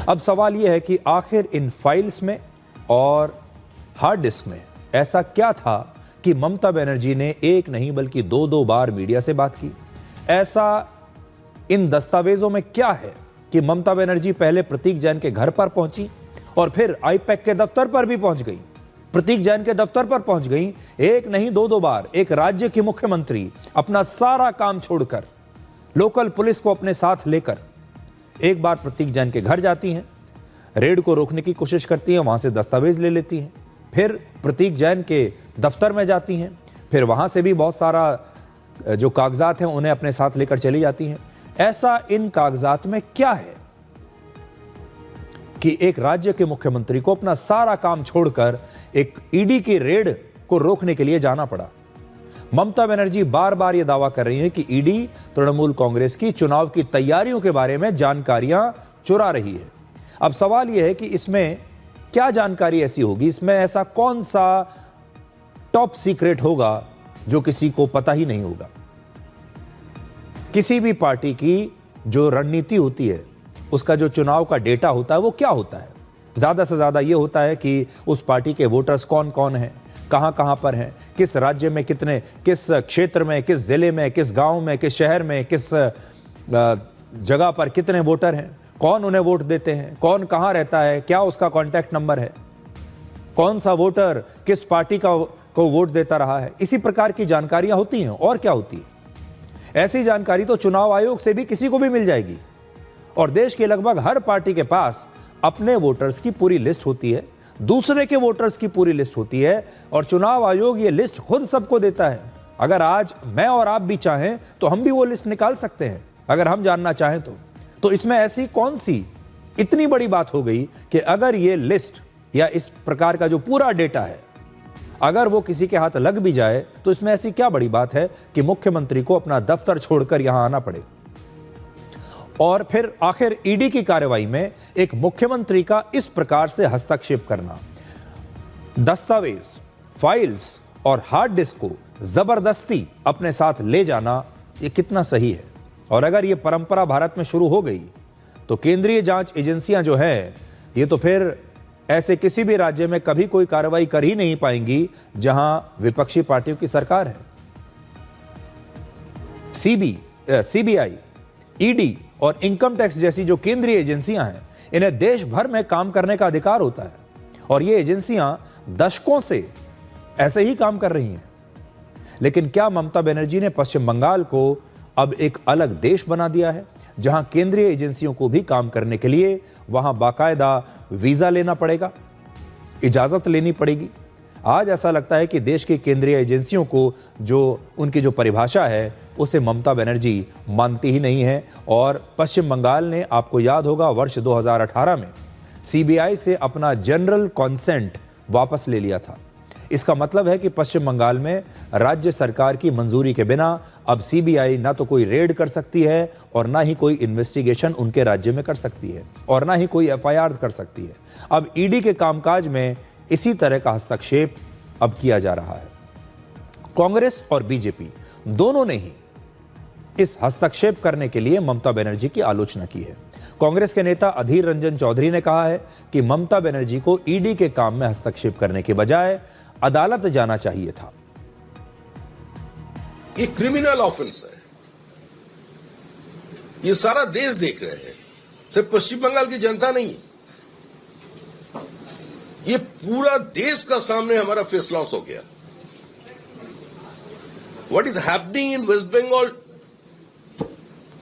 अब सवाल यह है कि आखिर इन फाइल्स में और हार्ड डिस्क में ऐसा क्या था कि ममता बनर्जी ने एक नहीं बल्कि दो बार मीडिया से बात की। ऐसा इन दस्तावेजों में क्या है कि ममता बनर्जी पहले प्रतीक जैन के घर पर पहुंची और फिर आईपैक के दफ्तर पर भी पहुंच गई, प्रतीक जैन के दफ्तर पर पहुंच गई। एक नहीं दो बार एक राज्य की मुख्यमंत्री अपना सारा काम छोड़कर, लोकल पुलिस को अपने साथ लेकर एक बार प्रतीक जैन के घर जाती हैं, रेड को रोकने की कोशिश करती हैं, वहां से दस्तावेज ले लेती हैं, फिर प्रतीक जैन के दफ्तर में जाती हैं, फिर वहां से भी बहुत सारा जो कागजात हैं उन्हें अपने साथ लेकर चली जाती हैं। ऐसा इन कागजात में क्या है कि एक राज्य के मुख्यमंत्री को अपना सारा काम छोड़कर एक ईडी की रेड को रोकने के लिए जाना पड़ा। ममता बनर्जी बार बार यह दावा कर रही है कि ईडी तृणमूल कांग्रेस की चुनाव की तैयारियों के बारे में जानकारियां चुरा रही है। अब सवाल यह है कि इसमें क्या जानकारी ऐसी होगी, इसमें ऐसा कौन सा टॉप सीक्रेट होगा जो किसी को पता ही नहीं होगा। किसी भी पार्टी की जो रणनीति होती है, उसका जो चुनाव का डेटा होता है वो क्या होता है? ज्यादा से ज्यादा यह होता है कि उस पार्टी के वोटर्स कौन कौन हैं, कहां कहां पर हैं, किस राज्य में कितने, किस क्षेत्र में, किस जिले में, किस गांव में, किस शहर में, किस जगह पर कितने वोटर हैं, कौन उन्हें वोट देते हैं, कौन कहां रहता है, क्या उसका कॉन्टैक्ट नंबर है, कौन सा वोटर किस पार्टी को वोट देता रहा है। इसी प्रकार की जानकारियां होती हैं। और क्या होती है? ऐसी जानकारी तो चुनाव आयोग से भी किसी को भी मिल जाएगी। और देश के लगभग हर पार्टी के पास अपने वोटर्स की पूरी लिस्ट होती है, दूसरे के वोटर्स की पूरी लिस्ट होती है, और चुनाव आयोग ये लिस्ट खुद सबको देता है। अगर आज मैं और आप भी चाहें तो हम भी वो लिस्ट निकाल सकते हैं, अगर हम जानना चाहें तो इसमें ऐसी कौन सी इतनी बड़ी बात हो गई कि अगर ये लिस्ट या इस प्रकार का जो पूरा डेटा है अगर वो किसी के हाथ लग भी जाए तो इसमें ऐसी क्या बड़ी बात है कि मुख्यमंत्री को अपना दफ्तर छोड़कर यहां आना पड़े। और फिर आखिर ईडी की कार्रवाई में एक मुख्यमंत्री का इस प्रकार से हस्तक्षेप करना, दस्तावेज, फाइल्स और हार्ड डिस्क को जबरदस्ती अपने साथ ले जाना, यह कितना सही है? और अगर यह परंपरा भारत में शुरू हो गई तो केंद्रीय जांच एजेंसियां जो है ये तो फिर ऐसे किसी भी राज्य में कभी कोई कार्रवाई कर ही नहीं पाएंगी जहां विपक्षी पार्टियों की सरकार है। सीबीआई, ईडी और इनकम टैक्स जैसी जो केंद्रीय एजेंसियां हैं, इन्हें देश भर में काम करने का अधिकार होता है और ये एजेंसियां दशकों से ऐसे ही काम कर रही हैं। लेकिन क्या ममता बनर्जी ने पश्चिम बंगाल को अब एक अलग देश बना दिया है जहां केंद्रीय एजेंसियों को भी काम करने के लिए वहां बाकायदा वीजा लेना पड़ेगा, इजाजत लेनी पड़ेगी? आज ऐसा लगता है कि देश की केंद्रीय एजेंसियों को जो उनकी जो परिभाषा है उसे ममता बनर्जी मानती ही नहीं है। और पश्चिम बंगाल ने, आपको याद होगा, वर्ष 2018 में सीबीआई से अपना जनरल कॉन्सेंट वापस ले लिया था। इसका मतलब है कि पश्चिम बंगाल में राज्य सरकार की मंजूरी के बिना अब सीबीआई ना तो कोई रेड कर सकती है और ना ही कोई इन्वेस्टिगेशन उनके राज्य में कर सकती है और ना ही कोई एफआईआर कर सकती है। अब ईडी के कामकाज में इसी तरह का हस्तक्षेप अब किया जा रहा है। कांग्रेस और बीजेपी दोनों ने ही इस हस्तक्षेप करने के लिए ममता बनर्जी की आलोचना की है। कांग्रेस के नेता अधीर रंजन चौधरी ने कहा है कि ममता बनर्जी को ईडी के काम में हस्तक्षेप करने के बजाय अदालत जाना चाहिए था। ये क्रिमिनल ऑफेंस है, ये सारा देश देख रहे हैं, सिर्फ पश्चिम बंगाल की जनता नहीं, ये पूरा देश का सामने हमारा फेस लॉस हो गया। What is happening in West Bengal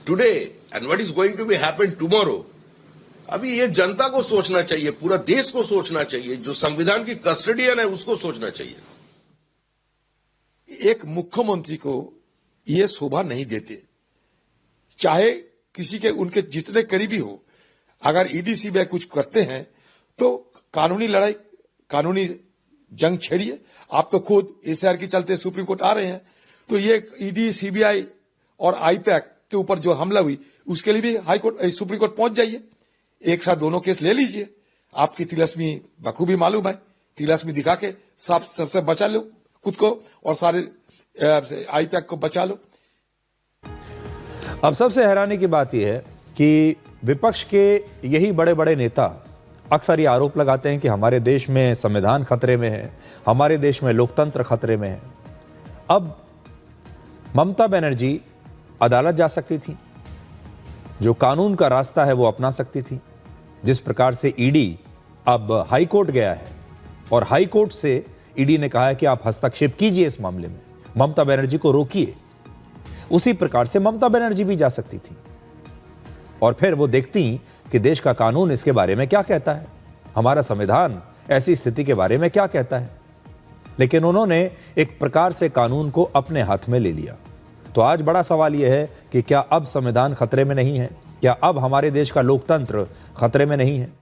today and what is going to be happen tomorrow, अभी ये जनता को सोचना चाहिए, पूरा देश को सोचना चाहिए, जो संविधान की कस्टडियन है उसको सोचना चाहिए। एक मुख्यमंत्री को ये शोभा नहीं देते, चाहे किसी के उनके जितने करीबी हो। अगर ईडी सीबीआई कुछ करते हैं तो कानूनी लड़ाई, कानूनी जंग छेड़िए। आप तो खुद एसआईआर के चलते सुप्रीम कोर्ट आ रहे हैं, तो ये ईडी सीबीआई और आईपैक के ऊपर जो हमला हुई उसके लिए भी हाई कोर्ट, सुप्रीम कोर्ट पहुंच जाइए, एक साथ दोनों केस ले लीजिए। आपकी तिलस्मी बखूबी मालूम है, तिलस्मी दिखा के सबसे बचा लो खुद को और सारे आईपैक को बचा लो। अब सबसे हैरानी की बात यह है कि विपक्ष के यही बड़े बड़े नेता अक्सर ये आरोप लगाते हैं कि हमारे देश में संविधान खतरे में है, हमारे देश में लोकतंत्र खतरे में है। अब ममता बनर्जी अदालत जा सकती थी, जो कानून का रास्ता है वो अपना सकती थी। जिस प्रकार से ईडी अब हाई कोर्ट गया है और हाई कोर्ट से ईडी ने कहा है कि आप हस्तक्षेप कीजिए इस मामले में, ममता बनर्जी को रोकिए, उसी प्रकार से ममता बनर्जी भी जा सकती थी और फिर वो देखती कि देश का कानून इसके बारे में क्या कहता है, हमारा संविधान ऐसी स्थिति के बारे में क्या कहता है। लेकिन उन्होंने एक प्रकार से कानून को अपने हाथ में ले लिया। तो आज बड़ा सवाल यह है कि क्या अब संविधान खतरे में नहीं है? क्या अब हमारे देश का लोकतंत्र खतरे में नहीं है?